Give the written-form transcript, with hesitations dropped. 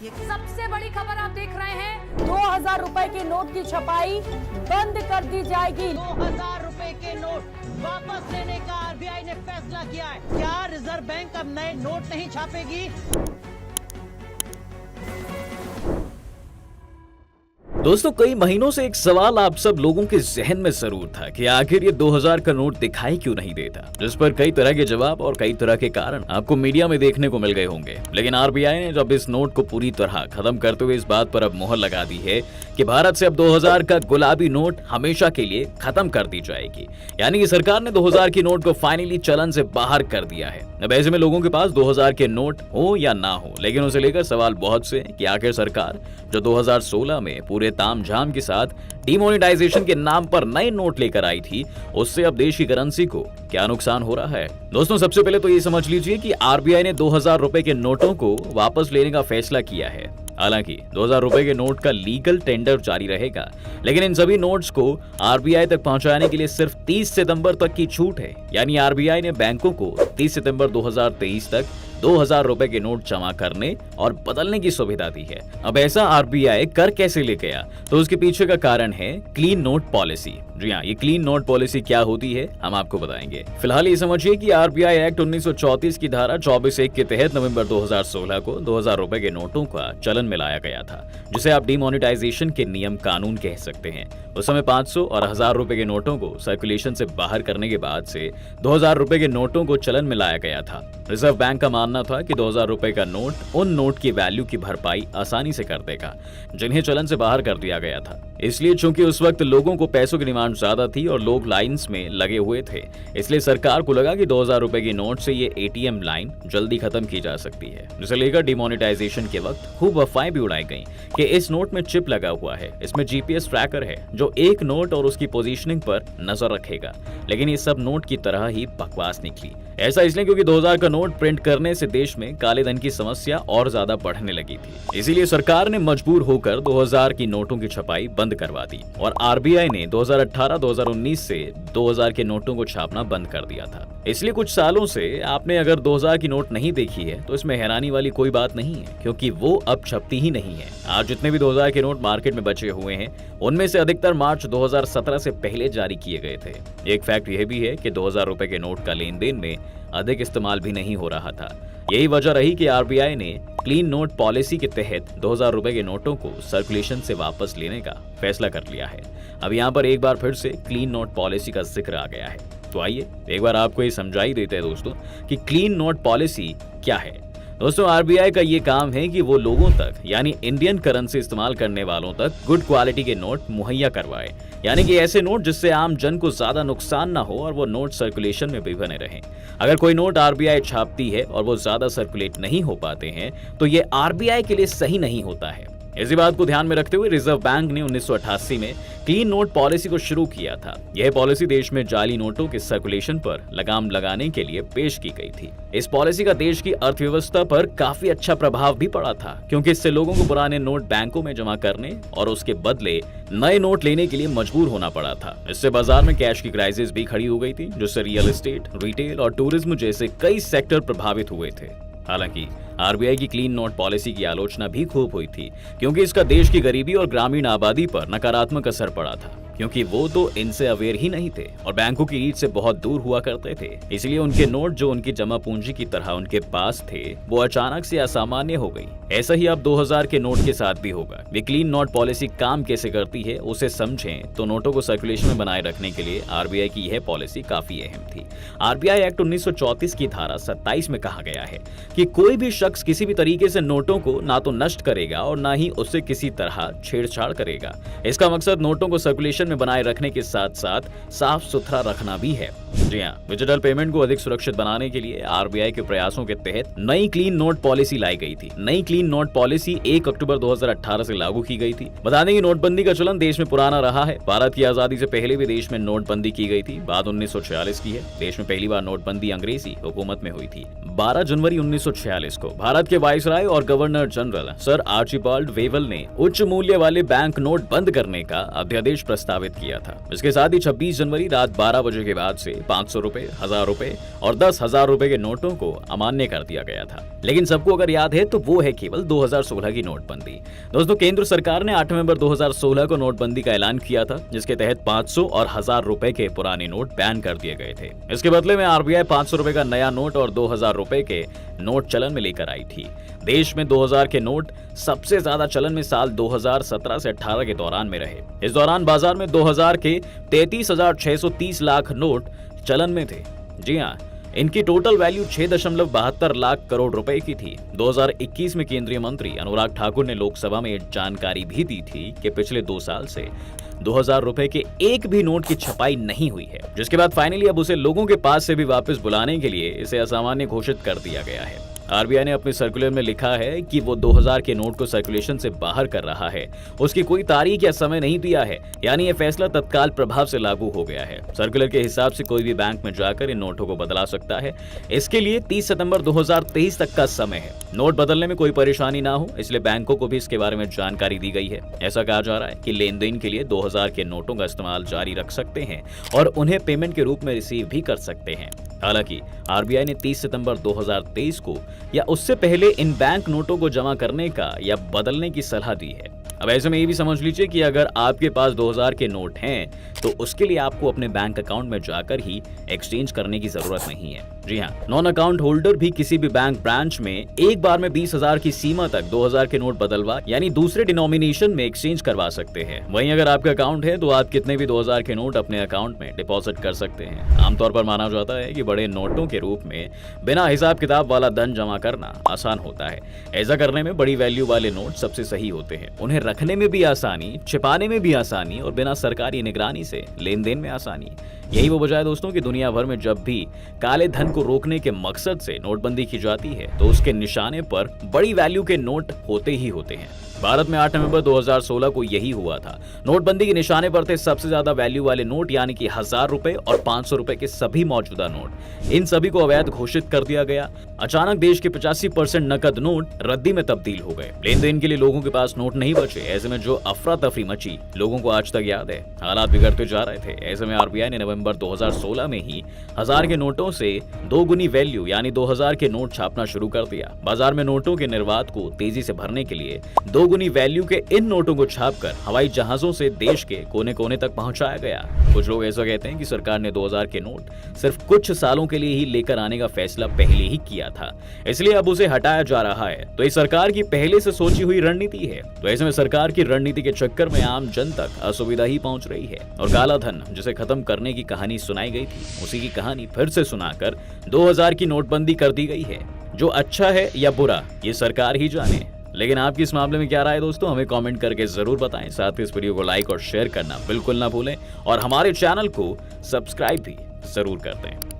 ये सबसे बड़ी खबर आप देख रहे हैं। 2000 रुपए के नोट की छपाई बंद कर दी जाएगी। 2000 रुपए के नोट वापस लेने का आरबीआई ने फैसला किया है। क्या रिजर्व बैंक अब नए नोट नहीं छापेगी? दोस्तों, कई महीनों से एक सवाल आप सब लोगों के जहन में जरूर था कि आखिर ये 2000 का नोट दिखाई क्यों नहीं देता, जिस पर कई तरह के जवाब और कई तरह के कारण आपको मीडिया में देखने को मिल गए होंगे। लेकिन आरबीआई ने जब इस नोट को पूरी तरह खत्म करते हुए इस बात पर अब मोहर लगा दी है कि भारत से अब 2000 का गुलाबी नोट हमेशा के लिए खत्म कर दी जाएगी। यानी कि सरकार ने 2000 की नोट को फाइनली चलन से बाहर कर दिया है। अब ऐसे में लोगों के पास 2000 के नोट हो या ना हो, लेकिन उसे लेकर सवाल बहुत से कि आखिर सरकार जो 2016 में पूरे तामझाम के साथ डिमोनेटाइजेशन के नाम पर नए नोट लेकर आई थी, उससे अब देश की करेंसी को क्या नुकसान हो रहा है। दोस्तों, सबसे पहले तो ये समझ लीजिए कि आरबीआई ने 2000 रुपए के नोटों को वापस लेने का फैसला किया है। हालांकि 2000 रुपए के नोट का लीगल टेंडर जारी रहेगा, लेकिन इन सभी नोट्स को आरबीआई तक पहुंचाने के लिए सिर्फ 30 सितंबर तक की छूट है। यानी आरबीआई ने बैंकों को 30 सितंबर 2023 तक 2000 रुपए के नोट जमा करने और बदलने की सुविधा दी है। अब ऐसा आरबीआई कर कैसे ले गया, तो उसके पीछे का कारण है क्लीन नोट पॉलिसी। जी हाँ, ये क्लीन नोट पॉलिसी क्या होती है हम आपको बताएंगे। फिलहाल ये समझिए कि आरबीआई एक्ट 1934 की धारा 24(1) के तहत नवंबर 2016 को 2000 रुपए के नोटों का चलन में लाया गया था, जिसे आप डिमोनेटाइजेशन के नियम कानून कह सकते हैं। उस समय 500 और 1000 रुपए के नोटों को सर्कुलेशन से बाहर करने के बाद से 2000 रुपए के नोटों को चलन में लाया गया था। रिजर्व बैंक का मानना था कि 2000 रुपए का नोट उन नोट की वैल्यू की भरपाई आसानी से कर देगा जिन्हें चलन से बाहर कर दिया गया था। इसलिए चूंकि उस वक्त लोगों को पैसों की डिमांड ज्यादा थी और लोग लाइंस में लगे हुए थे, इसलिए सरकार को लगा कि 2000 रुपए की नोट से ये एटीएम लाइन जल्दी खत्म की जा सकती है। जिसे लेकर डिमोनेटाइजेशन के वक्त खूब अफवाहें भी उड़ाई गईं कि इस नोट में चिप लगा हुआ है, इसमें जीपीएस ट्रैकर है जो एक नोट और उसकी पोजीशनिंग पर नजर रखेगा। लेकिन ये सब नोट की तरह ही बकवास निकली। ऐसा इसलिए क्योंकि 2000 का नोट प्रिंट करने से देश में काले धन की समस्या और ज्यादा बढ़ने लगी थी। इसीलिए सरकार ने मजबूर होकर 2000 की नोटों की छपाई बंद करवा दी और आरबीआई ने 2018-2019 से 2000 के नोटों को छापना बंद कर दिया था। इसलिए कुछ सालों से आपने अगर 2000 की नोट नहीं देखी है तो इसमें हैरानी वाली कोई बात नहीं है, क्योंकि वो अब छपती ही नहीं है। आज जितने भी 2000 के नोट मार्केट में बचे हुए हैं, उनमें से अधिकतर मार्च 2017 से पहले जारी किए गए थे। एक फैक्ट यह भी है कि 2000 रुपए के नोट का लेन देन में अधिक इस्तेमाल भी नहीं हो रहा था। यही वजह रही कि आरबीआई ने क्लीन नोट पॉलिसी के तहत 2000 रुपए के नोटों को सर्कुलेशन से वापस लेने का फैसला कर लिया है। अब यहाँ पर एक बार फिर से क्लीन नोट पॉलिसी का जिक्र आ गया है, तो आइए एक बार आपको ये समझाई देते हैं दोस्तों कि क्लीन नोट पॉलिसी क्या है। दोस्तों, आरबीआई का ये काम है कि वो लोगों तक यानी इंडियन करेंसी इस्तेमाल करने वालों तक गुड क्वालिटी के नोट मुहैया करवाए, यानी कि ऐसे नोट जिससे आम जन को ज्यादा नुकसान ना हो और वो नोट सर्कुलेशन में भी बने रहें। अगर कोई नोट आरबीआई छापती है और वो ज्यादा सर्कुलेट नहीं हो पाते हैं तो ये आरबीआई के लिए सही नहीं होता है। इसी बात को ध्यान में रखते हुए रिजर्व बैंक ने 1988 में क्लीन नोट पॉलिसी को शुरू किया था। यह पॉलिसी देश में जाली नोटों के सर्कुलेशन पर लगाम लगाने के लिए पेश की गई थी। इस पॉलिसी का देश की अर्थव्यवस्था पर काफी अच्छा प्रभाव भी पड़ा था, क्योंकि इससे लोगों को पुराने नोट बैंकों में जमा करने और उसके बदले नए नोट लेने के लिए मजबूर होना पड़ा था। इससे बाजार में कैश की क्राइसिस भी खड़ी हो गई थी, जिससे रियल एस्टेट, रिटेल और टूरिज्म जैसे कई सेक्टर प्रभावित हुए थे। हालांकि आरबीआई की क्लीन नोट पॉलिसी की आलोचना भी खूब हुई थी, क्योंकि इसका देश की गरीबी और ग्रामीण आबादी पर नकारात्मक असर पड़ा था, क्योंकि वो तो इनसे अवेयर ही नहीं थे और बैंकों की रीच से बहुत दूर हुआ करते थे। इसलिए उनके नोट जो उनकी जमा पूंजी की तरह उनके पास थे, वो अचानक से असामान्य हो गई। ऐसा ही अब 2000 के नोट के साथ भी होगा। ये क्लीन नोट पॉलिसी काम कैसे करती है उसे समझें तो नोटों को सर्कुलेशन में बनाए रखने के लिए आरबीआई की यह पॉलिसी काफी अहम थी। आरबीआई एक्ट 1934 की धारा 27 में कहा गया है कि कोई भी शख्स किसी भी तरीके से नोटों को ना तो नष्ट करेगा और ना ही उससे किसी तरह छेड़छाड़ करेगा। इसका मकसद नोटों को सर्कुलेशन में बनाए रखने के साथ साथ साफ सुथरा रखना भी है। जी हाँ, डिजिटल पेमेंट को अधिक सुरक्षित बनाने के लिए आरबीआई के प्रयासों के तहत नई क्लीन नोट पॉलिसी लाई गई थी। नई क्लीन नोट पॉलिसी 1 अक्टूबर 2018 से लागू की गई थी। बता दें कि नोटबंदी का चलन देश में पुराना रहा है। भारत की आजादी से पहले भी देश में नोटबंदी की गई थी, बात 1946 की है। देश में पहली बार नोटबंदी अंग्रेजी हुकूमत में हुई थी। 12 जनवरी 1946 को भारत के वाइसराय और governor general sir Archibald Wavell ने उच्च मूल्य वाले बैंक नोट बंद करने का अध्यादेश प्रस्तावित किया था। इसके साथ ही 26 जनवरी रात 12 बजे के बाद से 500 रुपए, 1000 रुपए और 10,000 रुपए के नोटों को अमान्य कर दिया गया था। लेकिन सबको अगर याद है तो वो है केवल 2016 की नोटबंदी। दोस्तों, केंद्र सरकार ने 8 नवंबर 2016 को नोटबंदी का ऐलान किया था, जिसके तहत 500 और 1000 रुपए के पुराने नोट बैन कर दिए गए थे। इसके बदले में आरबीआई 500 रुपए का नया नोट और 2000 रुपए के नोट चलन में लेकर आई थी। देश में 2000 के नोट सबसे ज्यादा चलन में साल 2017 से 18 के दौरान में रहे। इस दौरान बाजार में 2000 के 33,630 लाख नोट चलन में थे। जी हाँ, इनकी टोटल वैल्यू 6.72 लाख करोड़ रुपए की थी। 2021 में केंद्रीय मंत्री अनुराग ठाकुर ने लोकसभा में जानकारी भी दी थी कि पिछले 2 साल से 2000 रुपए के एक भी नोट की छपाई नहीं हुई है, जिसके बाद फाइनली अब उसे लोगों के पास से भी वापस बुलाने के लिए इसे असामान्य घोषित कर दिया गया है। आरबीआई ने अपने सर्कुलर में लिखा है कि वो 2000 के नोट को सर्कुलेशन से बाहर कर रहा है। उसकी कोई तारीख या समय नहीं दिया है, यानी ये फैसला तत्काल प्रभाव से लागू हो गया है। सर्कुलर के हिसाब से कोई भी बैंक में जाकर इन नोटों को बदला सकता है। इसके लिए 30 सितंबर 2023 तक का समय है। नोट बदलने में कोई परेशानी ना हो, इसलिए बैंकों को भी इसके बारे में जानकारी दी गई है। ऐसा कहा जा रहा है कि लेन देन के लिए 2000 के नोटों का इस्तेमाल जारी रख सकते हैं और उन्हें पेमेंट के रूप में रिसीव भी कर सकते हैं। हालांकि आरबीआई ने 30 सितंबर 2023 को या उससे पहले इन बैंक नोटों को जमा करने का या बदलने की सलाह दी है। अब ऐसे में ये भी समझ लीजिए कि अगर आपके पास 2000 के नोट हैं तो उसके लिए आपको अपने बैंक अकाउंट में जाकर ही एक्सचेंज करने की जरूरत नहीं है। जी हाँ, नॉन अकाउंट होल्डर भी किसी भी बैंक ब्रांच में एक बार में 20,000 की सीमा तक 2000 के नोट बदलवा यानी दूसरे डिनोमिनेशन में एक्सचेंज करवा सकते हैं। वहीं अगर आपका अकाउंट है तो आप कितने भी 2000 के नोट अपने अकाउंट में डिपॉजिट कर सकते हैं। आमतौर पर माना जाता है कि बड़े नोटों के रूप में बिना हिसाब किताब वाला धन जमा करना आसान होता है। ऐसा करने में बड़ी वैल्यू वाले नोट सबसे सही होते हैं। उन्हें रखने में भी आसानी, छिपाने में भी आसानी और बिना सरकारी निगरानी से लेन देन में आसानी। यही वो वजह है दोस्तों कि दुनिया भर में जब भी काले धन को रोकने के मकसद से नोटबंदी की जाती है तो उसके निशाने पर बड़ी वैल्यू के नोट होते ही होते हैं। भारत में 8 नवंबर 2016 को यही हुआ था। नोटबंदी के निशाने पर थे सबसे ज्यादा वैल्यू वाले नोट, यानी कि 1000 रुपए और 500 रुपए के सभी मौजूदा नोट। इन सभी को अवैध घोषित कर दिया गया। अचानक देश के 85% नकद नोट रद्दी में तब्दील हो गए। लेन देन के लिए लोगों के पास नोट नहीं बचे। ऐसे में जो अफरा तफरी मची लोगों को आज तक याद है। हालात बिगड़ते जा रहे थे। ऐसे में आरबीआई ने नवंबर 2016 में ही 1000 के नोटों से 2 गुनी वैल्यू यानी 2000 के नोट छापना शुरू कर दिया। बाजार में नोटों के निर्वात को तेजी से भरने के लिए 2 गुनी वैल्यू के इन नोटों को छापकर हवाई जहाजों से देश के कोने कोने तक पहुंचाया गया। कुछ लोग ऐसा कहते हैं कि सरकार ने 2000 के नोट सिर्फ कुछ सालों के लिए ही लेकर आने का फैसला पहले ही किया था, इसलिए अब उसे हटाया जा रहा है। तो ये सरकार की पहले से सोची हुई रणनीति है। तो ऐसे में सरकार की रणनीति के चक्कर में आम जन तक असुविधा ही पहुंच रही है और काला धन जिसे खत्म करने की कहानी सुनाई गई थी, उसी की कहानी फिर से सुनाकर 2000 की नोटबंदी कर दी गई है। जो अच्छा है या बुरा ये सरकार ही जाने। लेकिन आपकी इस मामले में क्या राय है दोस्तों, हमें कमेंट करके जरूर बताएं। साथ ही इस वीडियो को लाइक और शेयर करना बिल्कुल ना भूलें और हमारे चैनल को सब्सक्राइब भी जरूर कर दें।